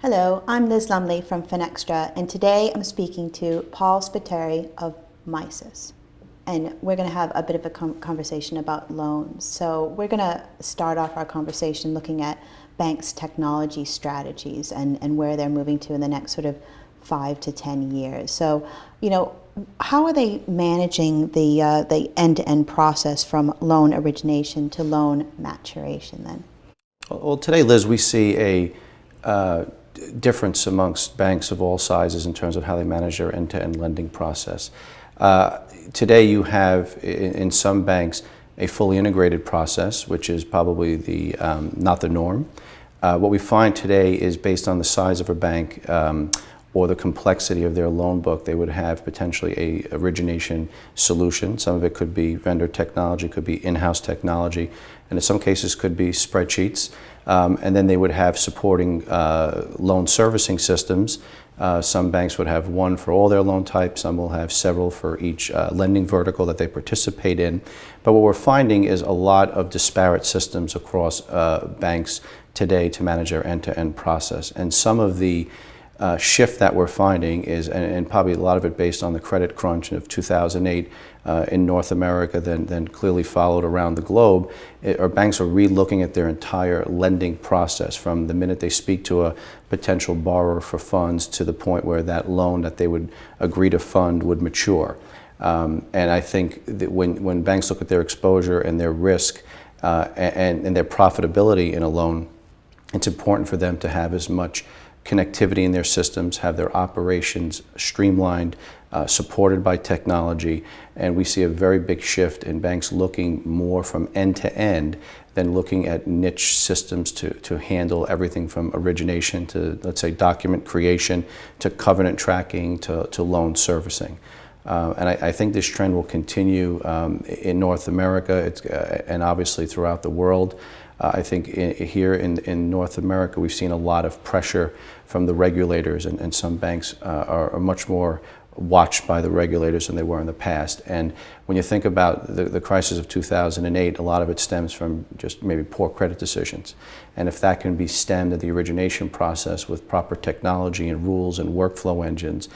Hello, I'm Liz Lumley from Finextra, and today I'm speaking to Paul Spiteri of Misys. And we're going to have a bit of a conversation about loans. So we're going to start off our conversation looking at banks' technology strategies and where they're moving to in the next sort of 5 to 10 years. So, how are they managing the end-to-end process from loan origination to loan maturation then? Well, today, Liz, we see a difference amongst banks of all sizes in terms of how they manage their end-to-end lending process. Today you have in some banks a fully integrated process, which is probably not the norm. What we find today is based on the size of a bank or the complexity of their loan book, they would have potentially a origination solution. Some of it could be vendor technology, could be in-house technology, and in some cases could be spreadsheets. And then they would have supporting loan servicing systems. Some banks would have one for all their loan types. Some will have several for each lending vertical that they participate in. But what we're finding is a lot of disparate systems across banks today to manage their end-to-end process. And some of the shift that we're finding is, and probably a lot of it based on the credit crunch of 2008 in North America, then clearly followed around the globe, or banks are re-looking at their entire lending process from the minute they speak to a potential borrower for funds to the point where that loan that they would agree to fund would mature. And I think that when banks look at their exposure and their risk and their profitability in a loan, it's important for them to have as much connectivity in their systems, have their operations streamlined, supported by technology, and we see a very big shift in banks looking more from end to end than looking at niche systems to handle everything from origination to, let's say, document creation, to covenant tracking, to loan servicing. And I think this trend will continue in North America and obviously throughout the world. I think here in North America, we've seen a lot of pressure from the regulators, and some banks are much more watched by the regulators than they were in the past. And when you think about the crisis of 2008, a lot of it stems from just maybe poor credit decisions. And if that can be stemmed at the origination process with proper technology and rules and workflow engines,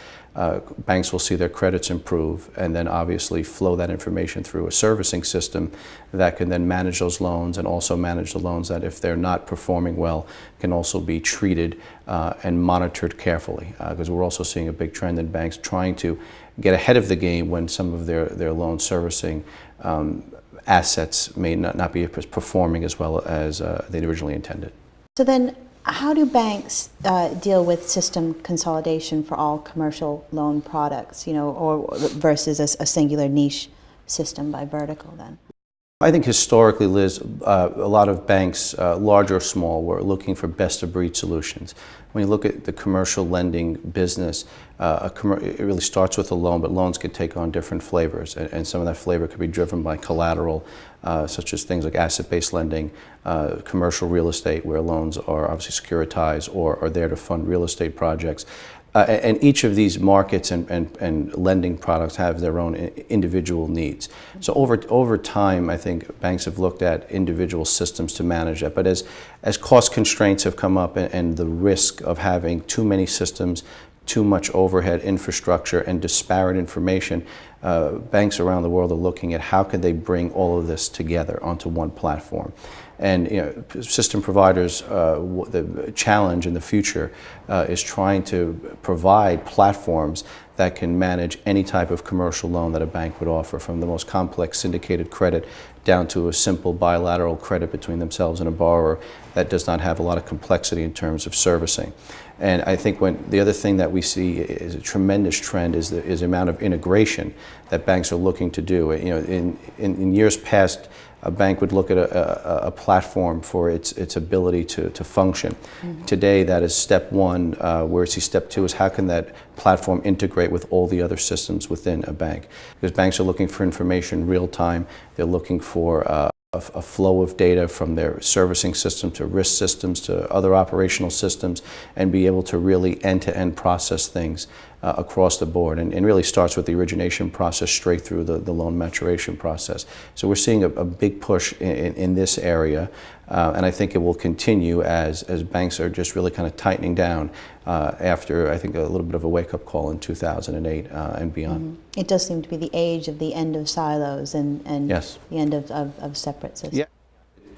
banks will see their credits improve and then obviously flow that information through a servicing system that can then manage those loans and also manage the loans that, if they're not performing well, can also be treated and monitored carefully. Because we're also seeing a big trend in banks trying to get ahead of the game when some of their loan servicing assets may not be performing as well as they'd originally intended. So then, how do banks deal with system consolidation for all commercial loan products, or versus a singular niche system by vertical then? I think historically, Liz, a lot of banks, large or small, were looking for best-of-breed solutions. When you look at the commercial lending business, it really starts with a loan, but loans can take on different flavors, and some of that flavor could be driven by collateral, such as things like asset-based lending, commercial real estate, where loans are obviously securitized or are there to fund real estate projects. And each of these markets and lending products have their own individual needs. So over time, I think banks have looked at individual systems to manage that. But as cost constraints have come up and the risk of having too many systems, too much overhead infrastructure, and disparate information, banks around the world are looking at how could they bring all of this together onto one platform. And system providers, the challenge in the future is trying to provide platforms that can manage any type of commercial loan that a bank would offer, from the most complex syndicated credit down to a simple bilateral credit between themselves and a borrower that does not have a lot of complexity in terms of servicing. And I think the other thing that we see is a tremendous trend is the amount of integration that banks are looking to do. In years past, a bank would look at a platform for its ability to function. Mm-hmm. Today, that is step one. Where see step two is how can that platform integrate with all the other systems within a bank? Because banks are looking for information real time. They're looking for a flow of data from their servicing system to risk systems to other operational systems, and be able to really end-to-end process things across the board, and really starts with the origination process straight through the loan maturation process. So we're seeing a big push in this area, and I think it will continue as banks are just really kind of tightening down after, I think, a little bit of a wake-up call in 2008 and beyond. Mm-hmm. It does seem to be the age of the end of silos and Yes. the end of separate systems. Yeah.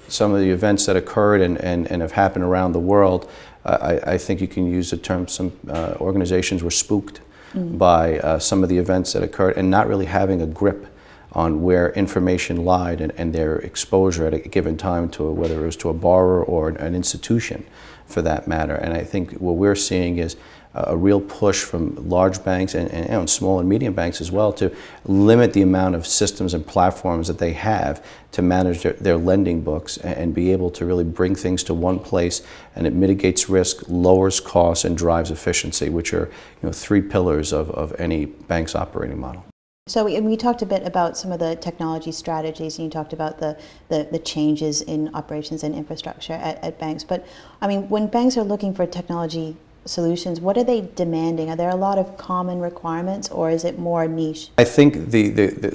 Some of the events that occurred and have happened around the world, I think you can use the term, some organizations were spooked by some of the events that occurred and not really having a grip on where information lied and their exposure at a given time to whether it was to a borrower or an institution for that matter. And I think what we're seeing is a real push from large banks and small and medium banks as well to limit the amount of systems and platforms that they have to manage their lending books and be able to really bring things to one place, and it mitigates risk, lowers costs, and drives efficiency, which are, you know, three pillars of any bank's operating model. So we talked a bit about some of the technology strategies, and you talked about the changes in operations and infrastructure at banks. But I mean, when banks are looking for technology solutions, what are they demanding? Are there a lot of common requirements, or is it more niche? I think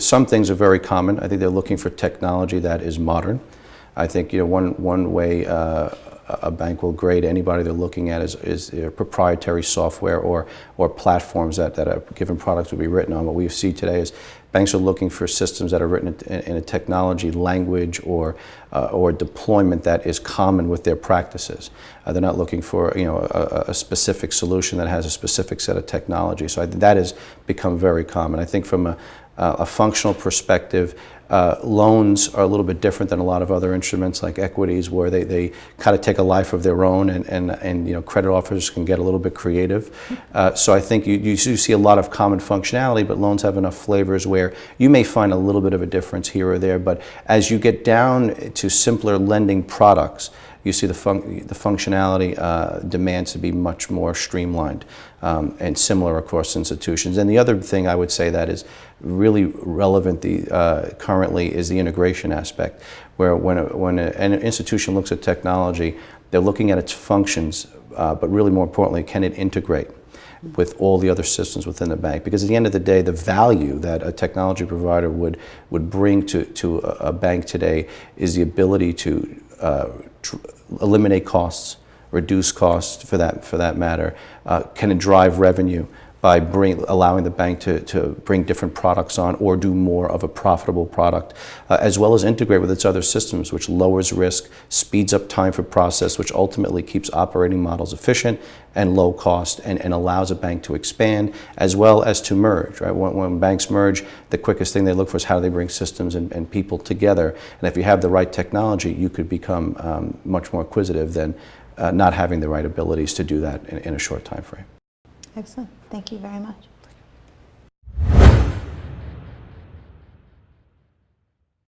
some things are very common. I think they're looking for technology that is modern. I think, you know, one way a bank will grade anybody they're looking at is their proprietary software or platforms that a given product will be written on. What we see today is banks are looking for systems that are written in a technology language or deployment that is common with their practices. They're not looking for, you know, a specific solution that has a specific set of technology. So that has become very common. I think from a functional perspective, loans are a little bit different than a lot of other instruments like equities, where they kind of take a life of their own, and you know, credit officers can get a little bit creative. So I think you do see a lot of common functionality, but loans have enough flavors where you may find a little bit of a difference here or there. But as you get down to simpler lending products, you see the functionality demands to be much more streamlined and similar across institutions. And the other thing I would say that is really relevant currently is the integration aspect, where when an institution looks at technology, they're looking at its functions, but really more importantly, can it integrate with all the other systems within the bank? Because at the end of the day, the value that a technology provider would bring to a bank today is the ability to eliminate costs, reduce costs for that matter. Can it drive revenue by allowing the bank to bring different products on or do more of a profitable product, as well as integrate with its other systems, which lowers risk, speeds up time for process, which ultimately keeps operating models efficient and low cost, and allows a bank to expand as well as to merge. Right? When banks merge, the quickest thing they look for is how do they bring systems and people together. And if you have the right technology, you could become much more acquisitive than not having the right abilities to do that in a short time frame. Excellent. Thank you very much.